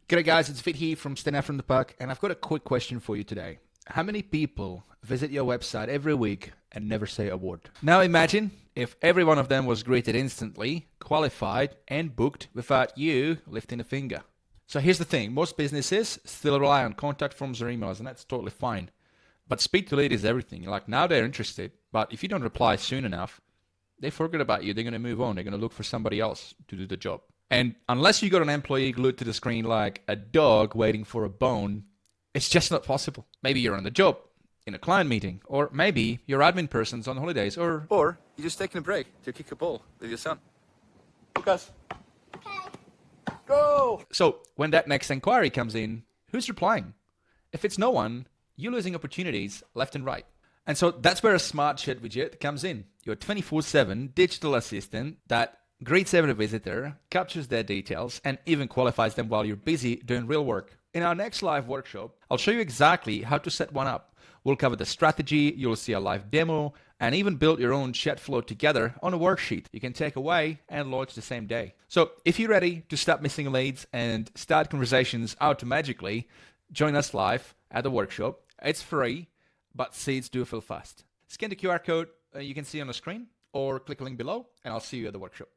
G'day guys, it's Fit here from Stand Out from the Park, and I've got a quick question for you today. How many people visit your website every week and never say a word? Now imagine if every one of them was greeted instantly, qualified, and booked without you lifting a finger. So here's the thing, most businesses still rely on contact forms or emails, and that's totally fine. But speed to lead is everything. Like now they're interested, but if you don't reply soon enough, they forget about you. They're going to move on. They're going to look for somebody else to do the job. And unless you got an employee glued to the screen like a dog waiting for a bone, it's just not possible. Maybe you're on the job, in a client meeting, or maybe your admin person's on holidays, or you're just taking a break to kick a ball with your son. Lucas. Okay. Go! So when that next inquiry comes in, who's replying? If it's no one, you're losing opportunities left and right. And so that's where a smart chat widget comes in. Your 24/7 digital assistant that greets every visitor, captures their details, and even qualifies them while you're busy doing real work. In our next live workshop, I'll show you exactly how to set one up. We'll cover the strategy, you'll see a live demo, and even build your own chat flow together on a worksheet you can take away and launch the same day. So if you're ready to stop missing leads and start conversations automagically, join us live at the workshop. It's free, but seats do fill fast. Scan the QR code you can see on the screen, or click the link below, and I'll see you at the workshop.